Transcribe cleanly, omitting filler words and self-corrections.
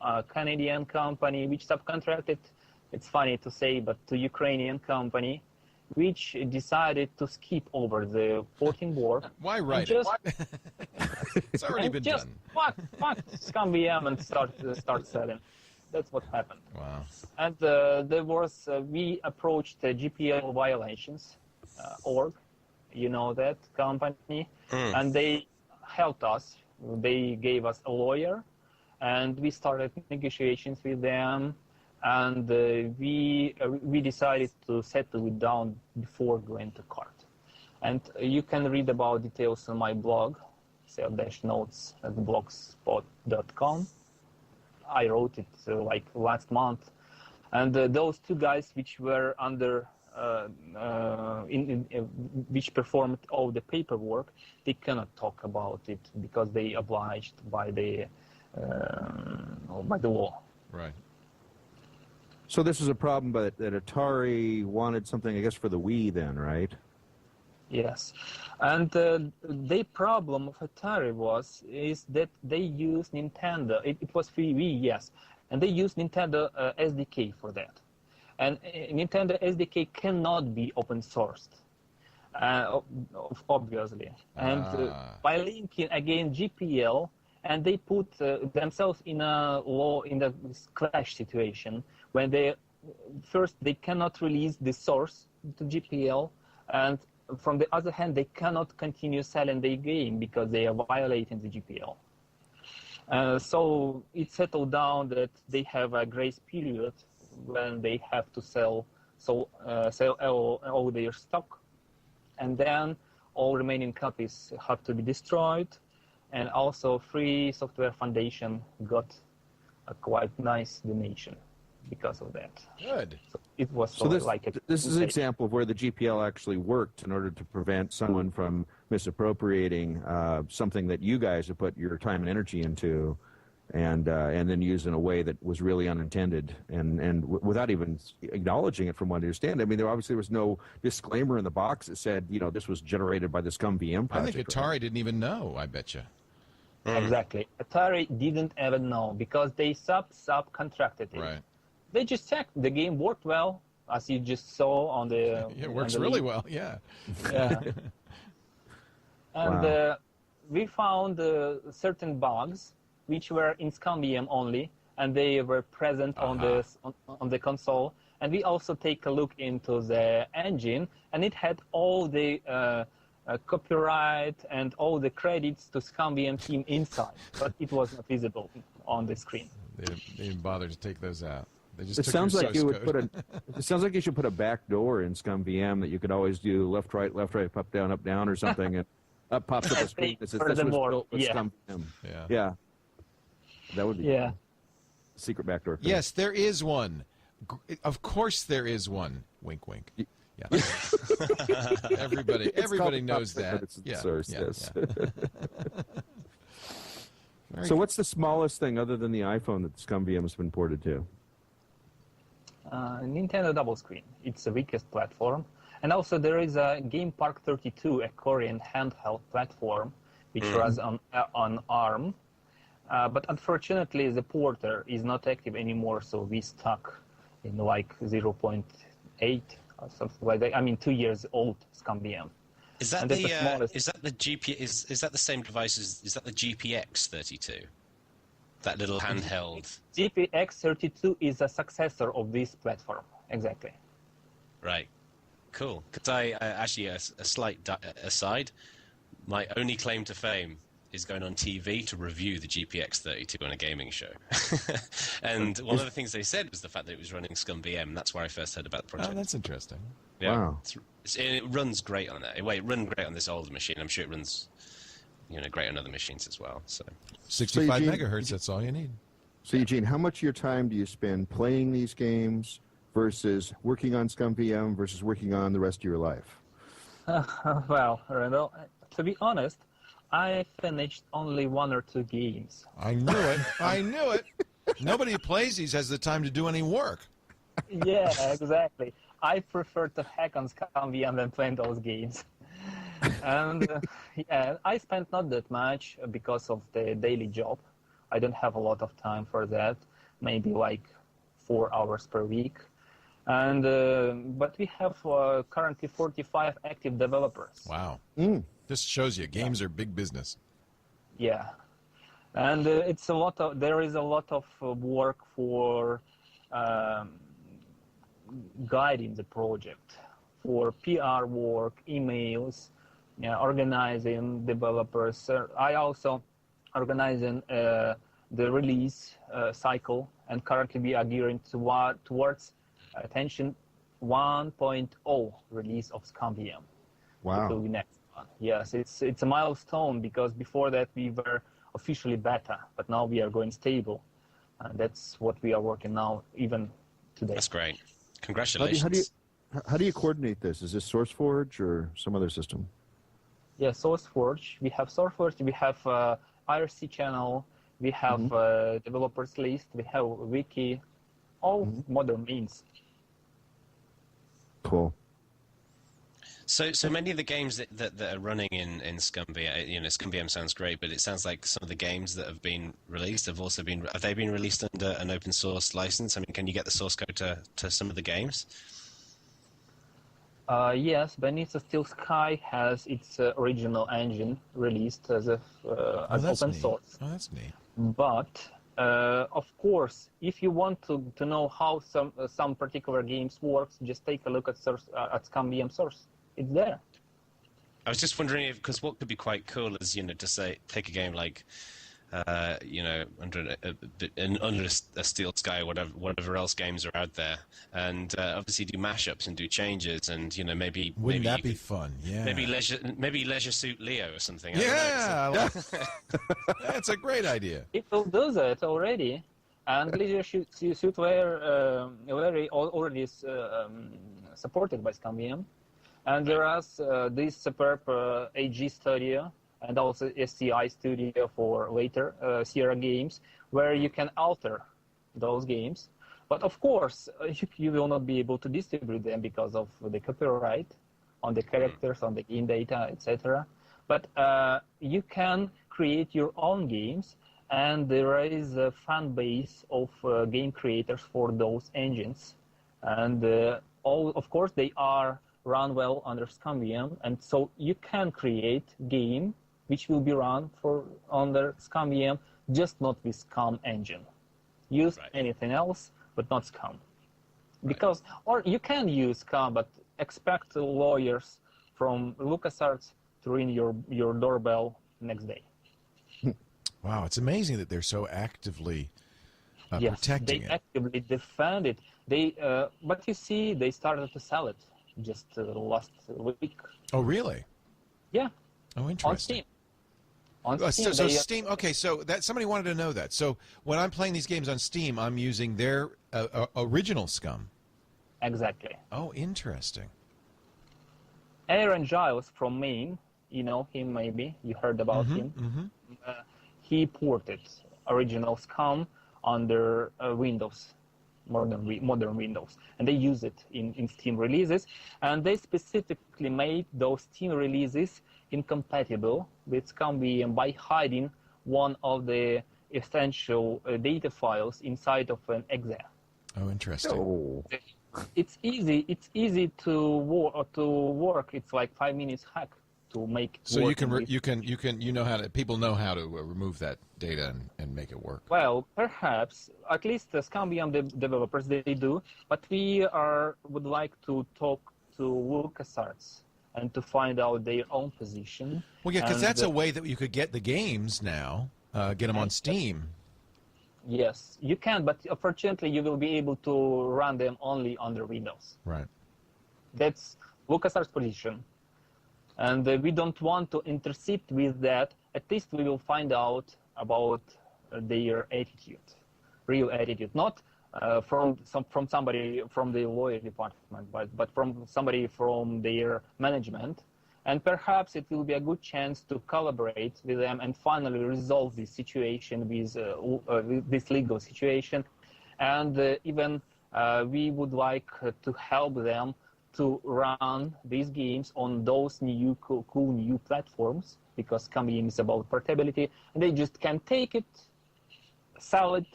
a Canadian company which subcontracted, it's funny to say, but to Ukrainian company, which decided to skip over the porting work. Why write it? It's already been just done. Fuck ScummVM and start selling. That's what happened. Wow. And there was, we approached GPL violations org, you know that company, and they helped us. They gave us a lawyer, and we started negotiations with them, and we decided to settle it down before going to court. And you can read about details on my blog, sale-notes at blogspot.com. I wrote it like last month, and those two guys which were under, which performed all the paperwork, they cannot talk about it because they obliged by the law. Right. So this is a problem, but that Atari wanted something, I guess, for the Wii then, right? Yes, and the problem of Atari is that they use Nintendo. It was free Wii, yes, and they use Nintendo SDK for that. And Nintendo SDK cannot be open sourced, obviously. And by linking again GPL, and they put themselves in a clash situation when they cannot release the source to GPL, and from the other hand, they cannot continue selling their game because they are violating the GPL. So it settled down that they have a grace period when they have to sell all their stock, and then all remaining copies have to be destroyed. And also, Free Software Foundation got a quite nice donation because of that. Good. So it was this is an example of where the GPL actually worked in order to prevent someone from misappropriating something that you guys have put your time and energy into, and then used in a way that was really unintended, and without even acknowledging it, from what I understand. I mean, there obviously was no disclaimer in the box that said, you know, this was generated by the ScummVM project. I think Atari didn't even know, I bet you. Exactly. Atari didn't even know because they subcontracted it. Right. They just checked. The game worked well, as you just saw on the... It works really well, yeah. Yeah. And Wow. We found certain bugs which were in ScummVM only, and they were present on the console. And we also take a look into the engine, and it had all the copyright and all the credits to ScummVM team inside, but it was not visible on the screen. They didn't bother to take those out. They just It took sounds your like you source would code. it sounds like you should put a back door in ScummVM that you could always do left, right, up, down, or something, and up pops up a screen that says this was built with ScummVM. Yeah. That would be a secret backdoor. Yes, there is one. Of course there is one. Wink, wink. Yeah. Everybody knows that. It's the source, yes. Yeah. So what's the smallest thing other than the iPhone that ScummVM has been ported to? Nintendo Double Screen. It's the weakest platform. And also there is a Game Park 32, a Korean handheld platform, which runs on ARM. But unfortunately, the porter is not active anymore, so we stuck in like 0.8 or something like that. I mean, 2 years old ScummVM. Is that is that the same device as, is that the GPX 32? That little handheld. GPX 32 is a successor of this platform. Exactly. Right. Cool. Because I actually, a slight aside, my only claim to fame is going on TV to review the GPX 32 on a gaming show. And one of the things they said was the fact that it was running ScummVM. That's where I first heard about the project. Oh, that's interesting. Yeah. Wow. It runs great on that. Well, it runs great on this older machine. I'm sure it runs, great on other machines as well. So 65 megahertz, that's all you need. So Eugene, how much of your time do you spend playing these games versus working on ScummVM versus working on the rest of your life? Well, Randal, to be honest, I finished only 1 or 2 games. I knew it. I knew it. Nobody who plays these has the time to do any work. Yeah, exactly. I prefer to hack on ScummVM than playing those games. And I spent not that much because of the daily job. I don't have a lot of time for that. maybe like 4 hours per week. And but we have currently 45 active developers. Wow. This shows you games are big business. Yeah, and it's a lot of. There is a lot of work for guiding the project, for PR work, emails, organizing developers. I also organizing the release cycle, and currently we are gearing towards attention 1.0 release of ScummVM. Wow. It will be next one. Yes, it's a milestone, because before that we were officially beta, but now we are going stable. And that's what we are working now, even today. That's great. Congratulations. How do you coordinate this? Is this SourceForge or some other system? Yeah, SourceForge. We have SourceForge. We have IRC channel. We have developers list. We have wiki. All modern means. Cool. So many of the games that are running in ScummVM, ScummVM sounds great, but it sounds like some of the games that have been released have they been released under an open source license? I mean, can you get the source code to some of the games? Yes, Beneath Steel Sky has its original engine released as open source. Oh, that's neat. But of course, if you want to know how some particular games works, just take a look at ScummVM source. It's there. I was just wondering because what could be quite cool is to say take a game like under a Steel Sky, whatever else games are out there, and obviously do mashups and do changes, and maybe wouldn't that be fun? Yeah. Maybe Leisure Suit Leo or something. Yeah, that's a great idea. People do that already, and Leisure Suit were already supported by ScummVM. And there is this superb AG Studio and also SCI Studio for later Sierra games, where you can alter those games. But of course, you will not be able to distribute them because of the copyright on the characters, on the game data, etc. But you can create your own games, and there is a fan base of game creators for those engines. And of course, they are run well under ScummVM, and so you can create game which will be run under ScummVM, just not with Scum engine. Use anything else, but not Scum. Because, or you can use Scum, but expect lawyers from LucasArts to ring your doorbell next day. Wow, it's amazing that they're so actively protecting it. They actively defend it. But you see, they started to sell it just last week. Oh, really? Yeah. Oh, interesting. On Steam. So Steam. Okay, so that somebody wanted to know that. So when I'm playing these games on Steam, I'm using their original Scum. Exactly. Oh, interesting. Aaron Giles from Maine, you know him maybe. You heard about him. Mm-hmm. He ported original Scum under Windows. Modern Windows, and they use it in Steam releases, and they specifically made those Steam releases incompatible with ScummVM by hiding one of the essential data files inside of an exe. Oh, interesting. Oh. It's easy to work. It's like 5 minutes hack to make. So people know how to remove that data and make it work. Well, perhaps at least the ScummVM developers they do, but we would like to talk to LucasArts and to find out their own position. Well, yeah, because that's a way that you could get the games now, get them on Steam. Yes, you can, but unfortunately you will be able to run them only under Windows. Right. That's LucasArts' position. And we don't want to intercept with that. At least we will find out about their attitude, real attitude, not from somebody from the lawyer department, but from somebody from their management. And perhaps it will be a good chance to collaborate with them and finally resolve this situation with this legal situation. And even we would like to help them to run these games on those new cool new platforms, because ScummVM is about portability, and they just can take it, sell it,